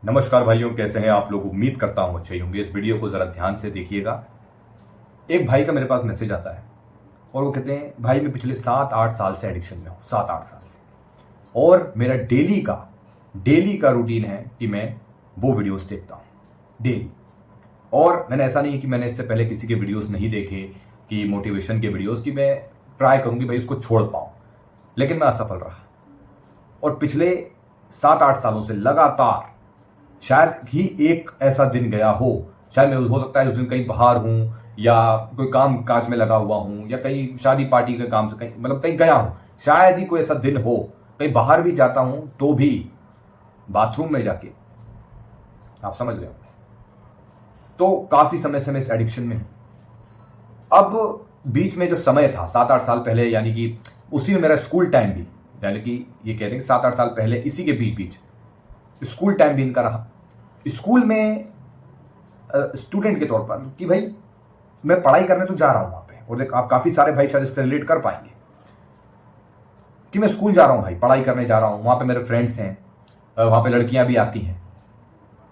नमस्कार भाइयों, कैसे हैं आप लोग। उम्मीद करता हूं अच्छे ही होंगे। इस वीडियो को जरा ध्यान से देखिएगा। एक भाई का मेरे पास मैसेज आता है और वो कहते हैं, भाई मैं पिछले 7-8 साल से एडिक्शन में हूं, 7-8 साल से। और मेरा डेली का रूटीन है कि मैं वो वीडियोस देखता हूं डेली। और मैंने ऐसा नहीं है कि मैंने इससे पहले किसी के वीडियोस नहीं देखे, कि मोटिवेशन के वीडियोस, कि मैं ट्राई करूंगी भाई इसको छोड़ पाऊं, लेकिन मैं असफल रहा। और पिछले 7-8 सालों से लगातार शायद ही एक ऐसा दिन गया हो, शायद मैं हो सकता है उस दिन कहीं बाहर हूं, या कोई काम काज में लगा हुआ हूं, या कहीं शादी पार्टी के काम से कहीं मतलब कहीं गया हूं, शायद ही कोई ऐसा दिन हो, कहीं बाहर भी जाता हूं तो भी बाथरूम में जाके, आप समझ रहे हो। तो काफी समय से मैं इस एडिक्शन में हूं। अब बीच में जो समय था 7-8 साल पहले, यानी कि उसी में मेरा स्कूल टाइम भी, यानी कि ये कहते हैं कि 7-8 साल पहले इसी के बीच बीच स्कूल टाइम भी इनका रहा। स्कूल में स्टूडेंट के तौर पर कि भाई मैं पढ़ाई करने तो जा रहा हूं वहां पे, और आप काफी सारे भाई शायद इससे रिलेट कर पाएंगे कि मैं स्कूल जा रहा हूं भाई, पढ़ाई करने जा रहा हूं, वहां पे मेरे फ्रेंड्स हैं, वहां पे लड़कियां भी आती हैं।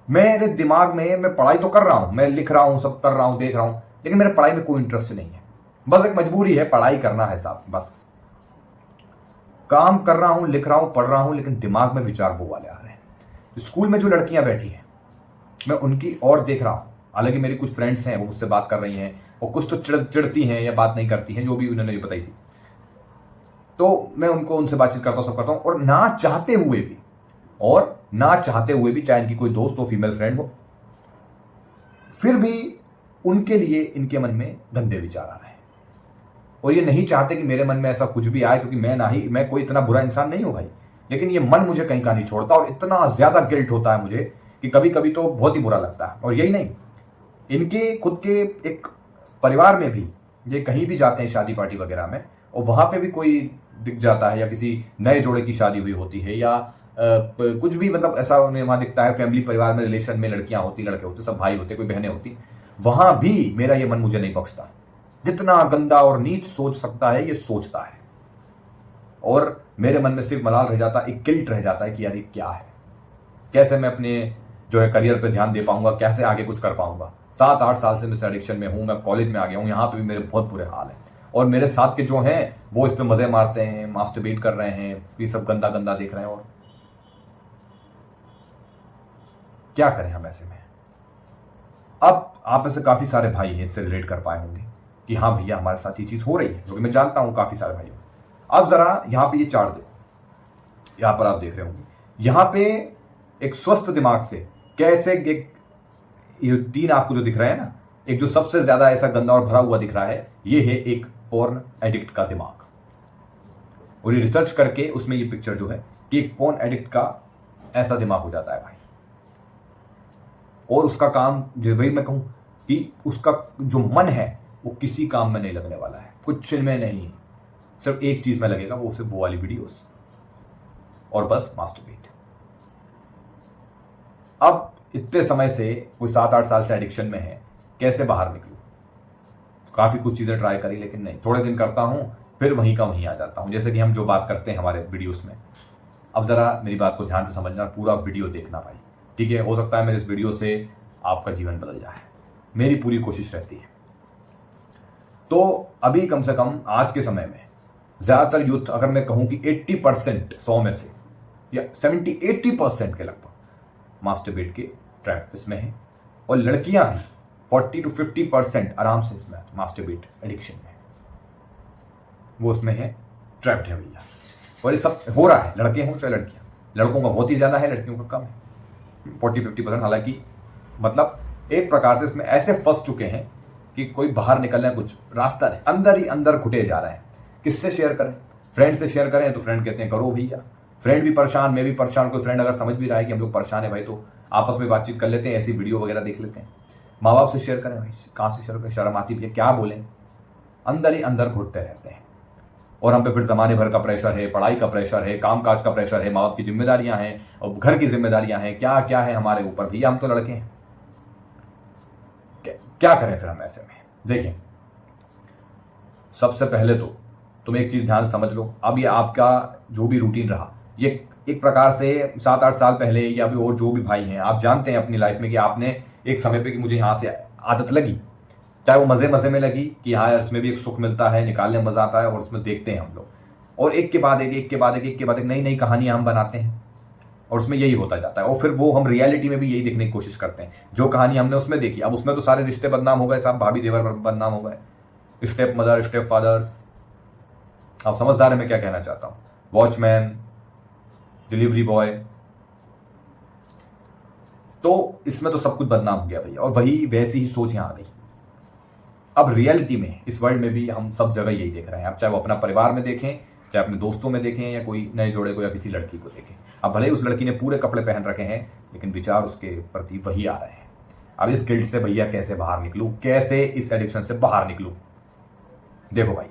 मेरे दिमाग में मैं पढ़ाई तो कर रहा हूं, मैं लिख रहा हूं, सब कर रहा हूं, देख रहा हूं, लेकिन मेरे पढ़ाई में कोई इंटरेस्ट नहीं है। बस एक मजबूरी है, पढ़ाई करना है साहब, बस काम कर रहा हूं, लिख रहा हूं, पढ़ रहा हूं, लेकिन दिमाग में विचार वो वाले आ रहे हैं। स्कूल में जो लड़कियां बैठी हैं मैं उनकी और देख रहा हूं। हालांकि मेरी कुछ फ्रेंड्स हैं, वो मुझसे बात कर रही हैं, और कुछ तो चिड़ती हैं या बात नहीं करती हैं, जो भी उन्होंने बताई थी। तो मैं उनसे बातचीत करता हूं, सब करता हूं, और ना चाहते हुए भी चाहे इनकी कोई दोस्त हो, फीमेल फ्रेंड हो, फिर भी उनके लिए इनके मन में गंदे विचार आ रहे हैं। और ये नहीं चाहते कि मेरे मन में ऐसा कुछ भी आए, क्योंकि मैं कोई इतना बुरा इंसान नहीं हूं भाई, लेकिन ये मन मुझे कहीं का नहीं छोड़ता, और इतना ज्यादा गिल्ट होता है मुझे कि कभी कभी तो बहुत ही बुरा लगता है। और यही नहीं, इनके खुद के एक परिवार में भी, ये कहीं भी जाते हैं शादी पार्टी वगैरह में, और वहां पे भी कोई दिख जाता है, या किसी नए जोड़े की शादी हुई होती है, या कुछ भी मतलब ऐसा उन्हें वहां दिखता है, फैमिली परिवार में रिलेशन में लड़कियां होती, लड़के होते, सब भाई होते, कोई बहनें होती, वहां भी मेरा ये मन मुझे नहीं बख्शता। जितना गंदा और नीच सोच सकता है ये सोचता है, और मेरे मन में सिर्फ मलाल रह जाता है, एक गिल्ट रह जाता है कि यार ये क्या है, कैसे मैं अपने जो है करियर पे ध्यान दे पाऊंगा, कैसे आगे कुछ कर पाऊंगा। 7-8 साल से मैं इस एडिक्शन में हूं, मैं कॉलेज में आ गया हूं, यहां पे भी मेरे बहुत बुरे हाल है। और मेरे साथ के जो हैं वो इस पे मजे मारते हैं, मास्टरबेट कर रहे हैं, ये सब गंदा गंदा देख रहे हैं। और क्या करें हम ऐसे में। अब आप में से काफी सारे भाई हैं इससे रिलेट कर पाए होंगे कि हाँ भैया हमारे साथ ये चीज हो रही है, क्योंकि मैं जानता हूं काफी सारे भाई। अब जरा यहां पे ये चार्ट देखो, यहां पर आप देख रहे होंगे, यहां पे एक स्वस्थ दिमाग से कैसे एक, ये तीन आपको जो दिख रहा है ना, एक जो सबसे ज्यादा ऐसा गंदा और भरा हुआ दिख रहा है, ये है एक पोर्न एडिक्ट का दिमाग। और ये रिसर्च करके उसमें ये पिक्चर जो है कि एक पोर्न एडिक्ट का ऐसा दिमाग हो जाता है भाई। और उसका काम जो वही मैं कहूं कि उसका जो मन है वो किसी काम में नहीं लगने वाला है, कुछ में नहीं, सिर्फ एक चीज में लगेगा, वो सिर्फ वो वाली वीडियोस, और बस मास्टरबेट। अब इतने समय से कोई 7-8 साल से एडिक्शन में है, कैसे बाहर निकलूं। काफी कुछ चीजें ट्राई करी, लेकिन नहीं, थोड़े दिन करता हूं फिर वहीं का वहीं आ जाता हूं, जैसे कि हम जो बात करते हैं हमारे वीडियोस में। अब जरा मेरी बात को ध्यान से समझना, पूरा वीडियो देखना भाई, ठीक है। हो सकता है मेरे इस वीडियो से आपका जीवन बदल जाए, मेरी पूरी कोशिश रहती है। तो अभी कम से कम आज के समय में ज्यादातर यूथ, अगर मैं कहूं कि 80%, 100 में से या 70-80% के लगभग मास्टरबेट के ट्रैप इसमें है। और लड़कियां भी 40-50% आराम से इसमें मास्टरबेट एडिक्शन में, वो उसमें है, ट्रैप्ड है भैया। और ये सब हो रहा है, लड़के हों चाहे लड़कियां, लड़कों का बहुत ही ज्यादा है, लड़कियों का कम है, 40-50%। हालांकि मतलब एक प्रकार से इसमें ऐसे फंस चुके हैं कि कोई बाहर निकलने कुछ रास्ता नहीं, अंदर ही अंदर घुटे जा रहे हैं। किससे शेयर करें, फ्रेंड से शेयर करें तो फ्रेंड कहते हैं करो भैया, फ्रेंड भी परेशान, मैं भी परेशान। कोई फ्रेंड अगर समझ भी रहा है कि हम लोग परेशान है भाई, तो आपस में बातचीत कर लेते हैं, ऐसी वीडियो वगैरह देख लेते हैं। माँ बाप से शेयर करें भाई, कहाँ से शेयर करें, शर्म आती है, क्या बोलें, अंदर ही अंदर घुटते रहते हैं। और हम पे फिर जमाने भर का प्रेशर है, पढ़ाई का प्रेशर है, काम काज का प्रेशर है, माँ बाप की जिम्मेदारियां हैं, और घर की जिम्मेदारियां हैं, क्या क्या है हमारे ऊपर भैया, हम तो लड़के हैं। क्या करें फिर हम ऐसे में। देखिए, सबसे पहले तो तुम एक चीज ध्यान से समझ लो, अब ये आपका जो भी रूटीन रहा, ये एक प्रकार से 7-8 साल पहले या फिर और जो भी भाई हैं, आप जानते हैं अपनी लाइफ में कि आपने एक समय पे कि मुझे यहाँ से आदत लगी, चाहे वो मज़े मज़े में लगी कि हाँ यार इसमें भी एक सुख मिलता है, निकालने में मज़ा आता है और उसमें देखते हैं हम लोग, और एक के बाद एक नई नई कहानियाँ हम बनाते हैं और उसमें यही होता जाता है। और फिर वो हम रियलिटी में भी यही देखने की कोशिश करते हैं, जो कहानी हमने उसमें देखी अब उसमें तो सारे रिश्ते बदनाम हो गए साहब, भाभी देवर बदनाम हो गए, स्टेप मदर, स्टेप फादर्स। आप समझदार है मैं क्या कहना चाहता हूँ, वॉचमैन, डिलीवरी बॉय, तो इसमें तो सब कुछ बदनाम हो गया भैया। और वही वैसी ही सोच यहाँ आ गई। अब रियलिटी में इस वर्ल्ड में भी हम सब जगह यही देख रहे हैं। अब चाहे वो अपना परिवार में देखें, चाहे अपने दोस्तों में देखें, या कोई नए जोड़े को या किसी लड़की को देखें। अब भले ही उस लड़की ने पूरे कपड़े पहन रखे हैं, लेकिन विचार उसके प्रति वही आ रहे हैं। अब इस गिल्ट से भैया कैसे बाहर निकलूं, कैसे इस एडिक्शन से बाहर निकलूं? देखो भाई,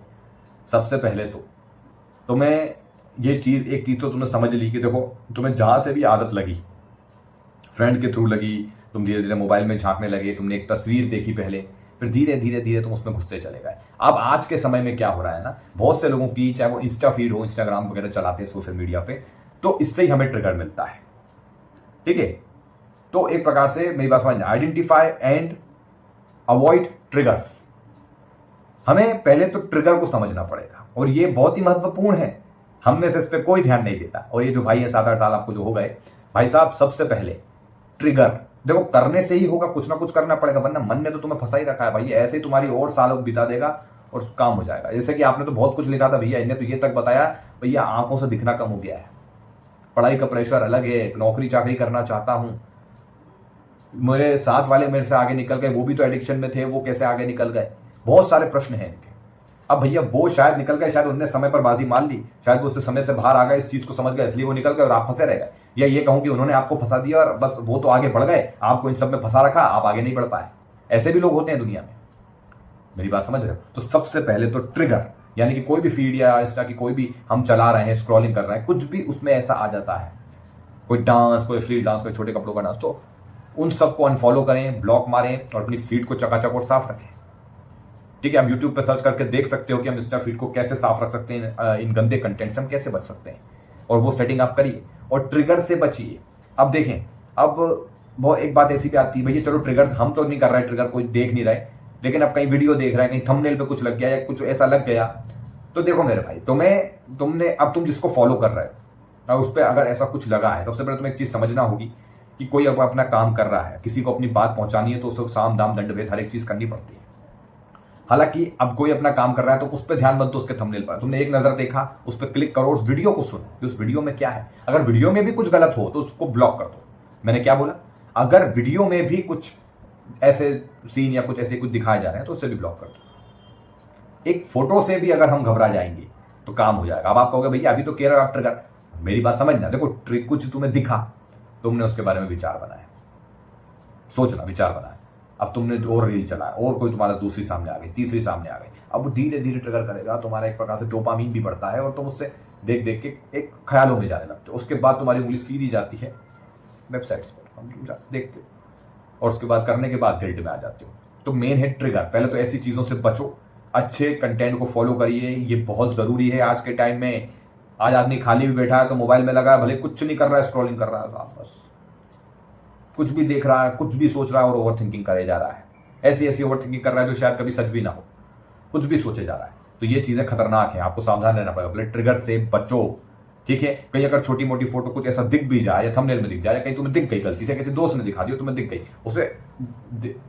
सबसे पहले तो मैं एक चीज़ तो तुमने समझ ली कि देखो, तुम्हें जहाँ से भी आदत लगी, फ्रेंड के थ्रू लगी, तुम धीरे धीरे मोबाइल में झांकने लगे, तुमने एक तस्वीर देखी पहले, फिर धीरे धीरे धीरे तुम उसमें घुसते चले गए। अब आज के समय में क्या हो रहा है ना, बहुत से लोगों की, चाहे वो इंस्टा फीड हो, इंस्टाग्राम वगैरह चलाते हैं सोशल मीडिया पे, तो इससे ही हमें ट्रिगर मिलता है। ठीक है, तो एक प्रकार से मेरी बात समझना, आइडेंटिफाई एंड अवॉइड ट्रिगर्स। हमें पहले तो ट्रिगर को समझना पड़ेगा, और ये बहुत ही महत्वपूर्ण है। हम में से इस पर कोई ध्यान नहीं देता। और ये जो भाई है 7-8 साल आपको जो हो गए, भाई साहब सबसे पहले ट्रिगर देखो, करने से ही होगा, कुछ ना कुछ करना पड़ेगा, वरना मन ने तो तुम्हें फंसा ही रखा है भाई। ऐसे ही तुम्हारी और सालों बिता देगा और काम हो जाएगा। जैसे कि आपने तो बहुत कुछ लिखा था भैया, इन्हें तो ये तक बताया भैया आंखों से दिखना कम हो गया है, पढ़ाई का प्रेशर अलग है, नौकरी चाकरी करना चाहता हूं, मेरे साथ वाले मेरे से आगे निकल गए, वो भी तो एडिक्शन में थे, वो कैसे आगे निकल गए, बहुत सारे प्रश्न हैं इनके। अब भैया वो शायद निकल गए, शायद उन्होंने समय पर बाजी मार ली, शायद वो उससे समय से बाहर आ गए, इस चीज को समझ गए, इसलिए वो निकल गए और आप फंसे रह गए। या ये कहूं कि उन्होंने आपको फंसा दिया और बस वो तो आगे बढ़ गए, आपको इन सब में फंसा रखा, आप आगे नहीं बढ़ पाए। ऐसे भी लोग होते हैं दुनिया में, मेरी बात समझ रहे हो? तो सबसे पहले तो ट्रिगर, यानी कि कोई भी फीड या इंस्टा की कोई भी हम चला रहे हैं, स्क्रॉलिंग कर रहे हैं, कुछ भी उसमें ऐसा आ जाता है, कोई डांस, कोई अश्लील डांस, कोई छोटे कपड़ों का डांस, तो उन सबको अनफॉलो करें, ब्लॉक मारें और अपनी फीड को चकाचक और साफ रखें। ठीक है, आप यूट्यूब पे सर्च करके देख सकते हो कि हम इंस्टा फीड को कैसे साफ रख सकते हैं, इन गंदे कंटेंट से हम कैसे बच सकते हैं, और वो सेटिंग आप करिए और ट्रिगर से बचिए। अब देखें, अब वो एक बात ऐसी भी आती है भैया, चलो ट्रिगर हम तो नहीं कर रहे, ट्रिगर कोई देख नहीं रहे, लेकिन अब कहीं वीडियो देख रहा है, कहीं थंबनेल पे कुछ लग गया या कुछ ऐसा लग गया, तो देखो मेरे भाई, तुम जिसको फॉलो कर रहे हो और उस पर अगर ऐसा कुछ लगा है, सबसे पहले तुम्हें एक चीज समझना होगी कि कोई अब अपना काम कर रहा है, किसी को अपनी बात पहुंचानी है, तो उसको साम दाम दंड भेद हर एक चीज करनी पड़ती है। हालांकि अब कोई अपना काम कर रहा है तो उस पर ध्यान मत दो, उसके थंबनेल पर तुमने एक नजर देखा, उस पर क्लिक करो, उस वीडियो को सुनो कि उस वीडियो में क्या है। अगर वीडियो में भी कुछ गलत हो तो उसको ब्लॉक कर दो। मैंने क्या बोला? अगर वीडियो में भी कुछ ऐसे सीन या कुछ ऐसे कुछ दिखाए जा रहे हैं तो उससे भी ब्लॉक कर दो। एक फोटो से भी अगर हम घबरा जाएंगे तो काम हो जाएगा। अब आप कहोगे भैया अभी तो केयर ऑफ ट्रिगर, मेरी बात समझना, देखो ट्रिक कुछ तुम्हें दिखा, तुमने उसके बारे में विचार बनाया, सोचना, विचार बनाया, अब तुमने और रील चलाया और कोई तुम्हारा दूसरी सामने आ गई, तीसरी सामने आ गई, अब वो धीरे धीरे ट्रिगर करेगा, तुम्हारा एक प्रकार से डोपामीन भी बढ़ता है और तुम उससे देख देख के एक ख्यालों में जाने लगते हो। उसके बाद तुम्हारी उंगली सीधी जाती है वेबसाइट्स पर, हम देखते हो, और उसके बाद करने के बाद गिल्ट में आ जाते हो। तो मेन है ट्रिगर। पहले तो ऐसी चीज़ों से बचो, अच्छे कंटेंट को फॉलो करिए, ये बहुत ज़रूरी है आज के टाइम में। आज आदमी खाली भी बैठा है तो मोबाइल में लगा है, भले कुछ नहीं कर रहा है, स्क्रॉलिंग कर रहा है, बस कुछ भी देख रहा है, कुछ भी सोच रहा है और ओवर थिंकिंग करे जा रहा है। ऐसी ऐसी ओवर थिंकिंग कर रहा है जो शायद कभी सच भी ना हो, कुछ भी सोचे जा रहा है। तो ये चीज़ें खतरनाक हैं, आपको सावधान रहना पड़ेगा। पहले ट्रिगर से बचो, ठीक है? कहीं अगर छोटी मोटी फोटो कुछ ऐसा दिख भी जाए या थंबनेल में दिख जाए या कहीं तुम्हें दिख गई गलती से, किसी दोस्त ने दिखा दी, तुम्हें दिख गई, उसे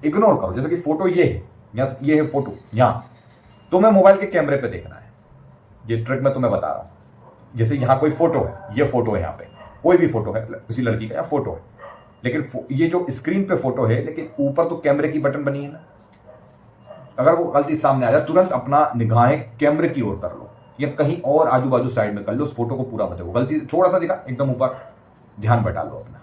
इग्नोर करो। जैसे कि फोटो ये है, यस ये है फोटो यहाँ, तुम्हें मोबाइल के कैमरे पे देखना है। ये ट्रिक मैं तुम्हें बता रहा हूँ। जैसे यहाँ कोई फोटो है, ये फोटो है, यहाँ पे कोई भी फोटो है, किसी लड़की का या फोटो है, लेकिन ये जो स्क्रीन पे फोटो है, लेकिन ऊपर तो कैमरे की बटन बनी है ना। अगर वो गलती सामने आ जाए, तुरंत अपना निगाहें कैमरे की ओर कर लो या कहीं और आजू बाजू साइड में कर लो, उस फोटो को पूरा मत देखो। गलती थोड़ा सा दिखा, एकदम ऊपर ध्यान बटा लो अपना,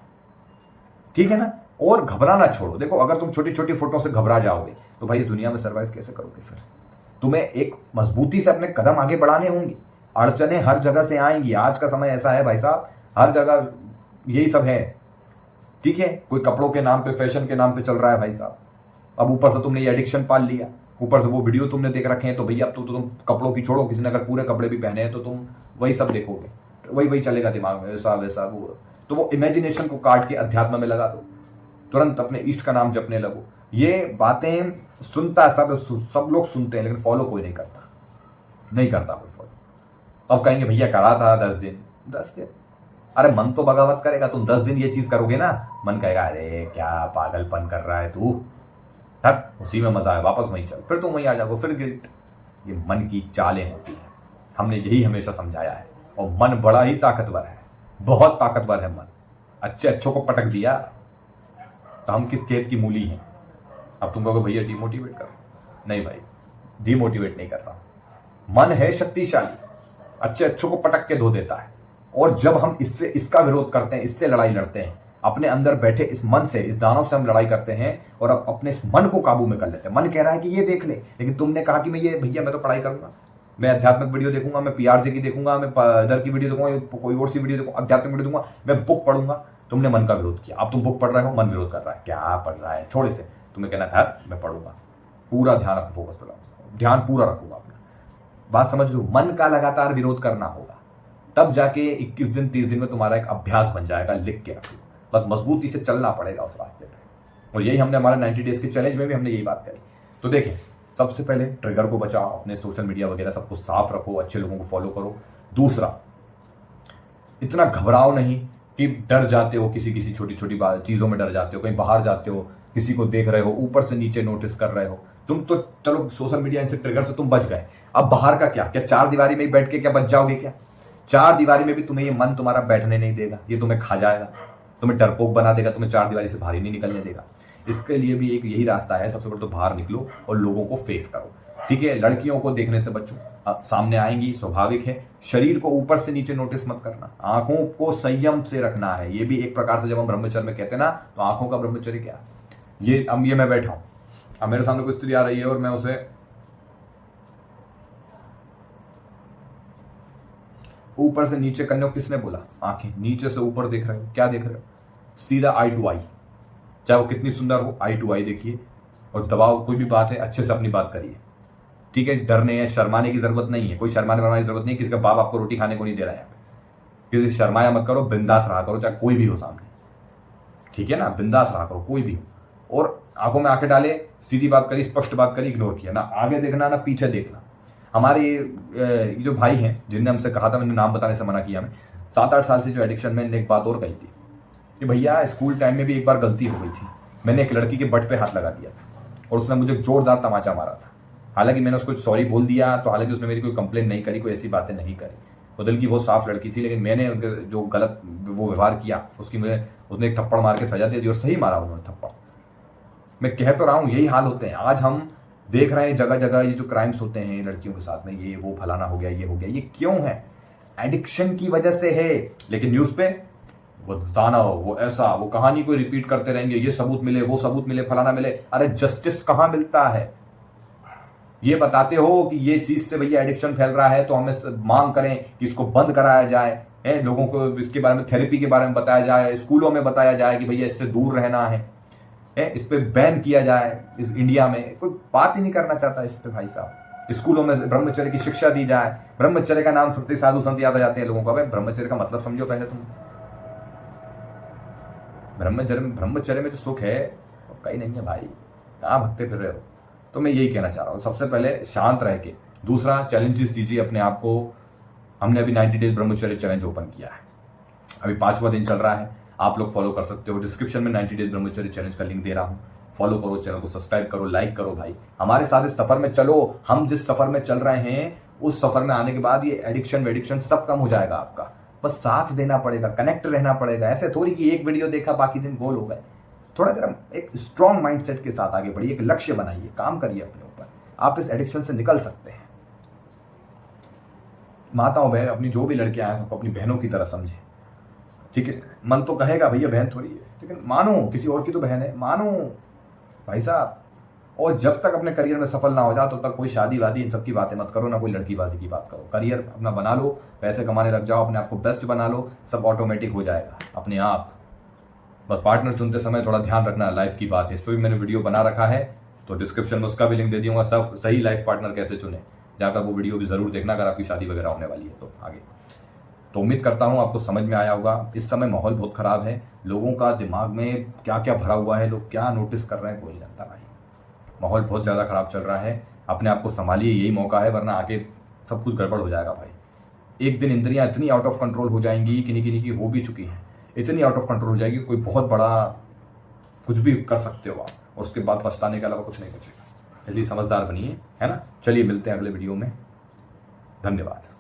ठीक है ना? और घबराना छोड़ो। देखो अगर तुम छोटी छोटी फोटो से घबरा जाओगे तो भाई इस दुनिया में सर्वाइव कैसे करोगे? फिर तुम्हें एक मजबूती से अपने कदम आगे बढ़ाने होंगे। अड़चने हर जगह से आएंगी। आज का समय ऐसा है भाई साहब, हर जगह यही सब है, ठीक है? कोई कपड़ों के नाम पे, फैशन के नाम पे चल रहा है भाई साहब। अब ऊपर से तुमने ये एडिक्शन पाल लिया, ऊपर से वो वीडियो तुमने देख रखे हैं, तो भैया अब तो तुम कपड़ों की छोड़ो, किसी ने अगर पूरे कपड़े भी पहने हैं तो तुम वही सब देखोगे। वही वही चलेगा दिमाग में, ऐसा वैसा वो। तो वो इमेजिनेशन को काट के अध्यात्म में लगा दो, तुरंत अपने इष्ट का नाम जपने लगो। ये बातें सुनता सब लोग सुनते हैं, लेकिन फॉलो कोई नहीं करता, नहीं करता कोई फॉलो। अब कहेंगे भैया करा था 10 दिन, 10 दिन, अरे मन तो बगावत करेगा। तुम 10 दिन ये चीज करोगे ना, मन कहेगा अरे क्या पागलपन कर रहा है तू, हट, उसी में मजा है, वापस वहीं चल, फिर तुम वहीं आ जाओ, फिर गिल्ट। ये मन की चालें होती है, हमने यही हमेशा समझाया है। और मन बड़ा ही ताकतवर है, बहुत ताकतवर है मन। अच्छे अच्छों को पटक दिया तो हम किस खेत की मूली हैं। अब तुम कहोगे भैया डिमोटिवेट कर, नहीं भाई, डिमोटिवेट नहीं कर रहा। मन है शक्तिशाली, अच्छे अच्छों को पटक के धो देता है। और जब हम इसका विरोध करते हैं, इससे लड़ाई लड़ते हैं, अपने अंदर बैठे इस मन से, इस दानव से हम लड़ाई करते हैं और अब अपने इस मन को काबू में कर लेते हैं। मन कह रहा है कि ये देख ले, लेकिन तुमने कहा कि मैं ये भैया मैं तो पढ़ाई करूंगा, मैं आध्यात्मिक वीडियो देखूंगा, मैं पीआरजे की देखूंगा, मैं इधर की वीडियो देखूंगा, कोई और सी वीडियो देखूंगा, आध्यात्मिक वीडियो देखूंगा, मैं बुक पढ़ूंगा। तुमने मन का विरोध किया। अब तुम बुक पढ़ रहे हो, मन विरोध कर रहा है, क्या पढ़ रहा है, छोड़ इसे। तुम्हें कहना था मैं पढ़ूंगा, पूरा ध्यान रखो, फोकस पर ध्यान पूरा रखूंगा अपना। बात समझ लो, मन का लगातार विरोध करना होगा, तब जाके 21 दिन 30 दिन में तुम्हारा एक अभ्यास बन जाएगा। लिख के रखो, बस मजबूती से चलना पड़ेगा उस रास्ते पे। और यही हमने हमारे 90 डेज के चैलेंज में भी हमने यही बात करी। तो देखिए, सबसे पहले ट्रिगर को बचाओ, अपने सोशल मीडिया वगैरह सब कुछ साफ रखो, अच्छे लोगों को फॉलो करो। दूसरा, इतना घबराओ नहीं कि डर जाते हो, किसी किसी छोटी छोटी चीजों में डर जाते हो, कहीं बाहर जाते हो, किसी को देख रहे हो, ऊपर से नीचे नोटिस कर रहे हो, तुम तो चलो सोशल मीडिया इनसे ट्रिगर से तुम बच गए। अब बाहर का क्या चार दीवारी में बैठ के क्या बच जाओगे क्या? चार दीवारी में भी तुम्हें ये मन तुम्हारा बैठने नहीं देगा, ये तुम्हें खा जाएगा, तुम्हें डरपोक बना देगा, तुम्हें चार दीवारी से बाहर ही नहीं निकलने देगा। इसके लिए भी एक यही रास्ता है, सबसे पहले तो बाहर निकलो और लोगों को फेस करो। ठीक है, लड़कियों को देखने से बचो, सामने आएंगी, स्वाभाविक है। शरीर को ऊपर से नीचे नोटिस मत करना, आंखों को संयम से रखना है। ये भी एक प्रकार से जब हम ब्रह्मचर्य में कहते हैं ना, तो आंखों का ब्रह्मचर्य क्या? ये अब ये मैं बैठा हूं, अब मेरे सामने कोई स्त्री आ रही है और मैं उसे ऊपर से नीचे करने को किसने बोला? आंखें नीचे से ऊपर देख रहे हो, क्या देख रहे हो? सीधा आई टू आई, चाहे वो कितनी सुंदर हो, आई टू आई देखिए। और दबाव, कोई भी बात है अच्छे से अपनी बात करिए। ठीक है, डरने या शर्माने की जरूरत नहीं है, कोई शर्माने की जरूरत नहीं। किसी का बाप आपको रोटी खाने को नहीं दे रहा है, किसी से शर्माया मत करो, बिंदास रहा करो, चाहे कोई भी हो सामने। ठीक है ना, बिंदास रहा करो, कोई भी हो। और आंखों में आंखें डाले, सीधी बात करी, स्पष्ट बात करी, इग्नोर किया ना, आगे देखना ना पीछे देखना। हमारे ये जो भाई हैं जिनने हमसे कहा था, मैंने नाम बताने से मना किया, मैं 7-8 साल से जो एडिक्शन में, एक बात और कही थी कि भैया स्कूल टाइम में भी एक बार गलती हो गई थी, मैंने एक लड़की के बट पे हाथ लगा दिया था और उसने मुझे जोरदार तमाचा मारा था। हालांकि मैंने उसको सॉरी बोल दिया, तो हालांकि उसने मेरी कोई कंप्लेन नहीं करी, कोई ऐसी बातें नहीं करी, वो दिल की बहुत साफ लड़की थी, लेकिन मैंने उनके जो गलत वो व्यवहार किया उसकी उसने एक थप्पड़ मार के सजा दे दी, और सही मारा उन्होंने थप्पड़। मैं कह तो रहा हूँ यही हाल होते हैं। आज हम देख रहे हैं जगह जगह ये जो क्राइम्स होते हैं लड़कियों के साथ में, ये वो फलाना हो गया, ये हो गया, ये क्यों है? एडिक्शन की वजह से है। लेकिन न्यूज पे वो बताना हो, वो ऐसा, वो कहानी को रिपीट करते रहेंगे, ये सबूत मिले, वो सबूत मिले, फलाना मिले। अरे जस्टिस कहां मिलता है? ये बताते हो कि ये चीज से भैया एडिक्शन फैल रहा है, तो हमें मांग करें कि इसको बंद कराया जाए, लोगों को इसके बारे में, थेरेपी के बारे में बताया जाए, स्कूलों में बताया जाए कि भैया इससे दूर रहना है, इस पे बैन किया जाए। इस इंडिया में कोई बात ही नहीं करना चाहता इस पे भाई साहब। स्कूलों में ब्रह्मचर्य की शिक्षा दी जाए। ब्रह्मचर्य का नाम सुनते साधु संत याद आ जाते हैं लोगों को। भाई ब्रह्मचर्य का मतलब समझो पहले तुम। ब्रह्मचर्य में जो सुख है वो कहीं नहीं है भाई, कहाँ भगते फिर रहे हो? तो मैं यही कहना चाह रहा हूँ, सबसे पहले शांत रह के। दूसरा, चैलेंजेस दीजिए अपने आप को। हमने अभी 90 डेज ब्रह्मचर्य चैलेंज ओपन किया है, अभी 5वां दिन चल रहा है। आप लोग फॉलो कर सकते हो, डिस्क्रिप्शन में 90 डेज ब्रह्मचर्य चैलेंज का लिंक दे रहा हूँ। फॉलो करो, चैनल को सब्सक्राइब करो, लाइक करो भाई। हमारे साथ इस सफर में चलो। हम जिस सफर में चल रहे हैं उस सफर में आने के बाद ये एडिक्शन सब कम हो जाएगा आपका। बस साथ देना पड़ेगा, कनेक्ट रहना पड़ेगा। ऐसे थोड़ी कि एक वीडियो देखा बाकी दिन गोल हो गए। थोड़ा जरा एक स्ट्रॉन्ग माइंडसेट के साथ आगे बढ़िए, एक लक्ष्य बनाइए, काम करिए अपने ऊपर। आप इस एडिक्शन से निकल सकते हैं। माताओं बहन, अपनी जो भी लड़कियां हैं सबको अपनी बहनों की तरह समझे। ठीक है, मन तो कहेगा भैया बहन थोड़ी है, लेकिन मानो किसी और की तो बहन है, मानो भाई साहब। और जब तक अपने करियर में सफल ना हो जाओ, तब तक कोई शादी वादी इन सब की बातें मत करो, ना कोई लड़कीबाजी की बात करो। करियर अपना बना लो, पैसे कमाने लग जाओ, अपने आप को बेस्ट बना लो, सब ऑटोमेटिक हो जाएगा अपने आप। बस पार्टनर चुनते समय थोड़ा ध्यान रखना, लाइफ की बात है। इस पर भी मैंने वीडियो बना रखा है, तो डिस्क्रिप्शन में उसका भी लिंक दे दूंगा। सब सही लाइफ पार्टनर कैसे चुने, जाकर वो वीडियो भी जरूर देखना अगर आपकी शादी वगैरह होने वाली है तो आगे। तो उम्मीद करता हूँ आपको समझ में आया होगा। इस समय माहौल बहुत ख़राब है, लोगों का दिमाग में क्या क्या भरा हुआ है, लोग क्या नोटिस कर रहे हैं कोई नहीं जानता भाई। माहौल बहुत ज़्यादा ख़राब चल रहा है, अपने आप को संभालिए, यही मौका है, वरना आगे सब कुछ गड़बड़ हो जाएगा भाई। एक दिन इंद्रियां इतनी आउट ऑफ कंट्रोल हो जाएंगी, किन्हीं किन्हीं की हो भी चुकी हैं, इतनी आउट ऑफ कंट्रोल हो जाएगी, कोई बहुत बड़ा कुछ भी कर सकते हो आप, और उसके बाद पछताने के अलावा कुछ नहीं बचेगा। इसलिए समझदार बनिए, है ना। चलिए मिलते हैं अगले वीडियो में, धन्यवाद।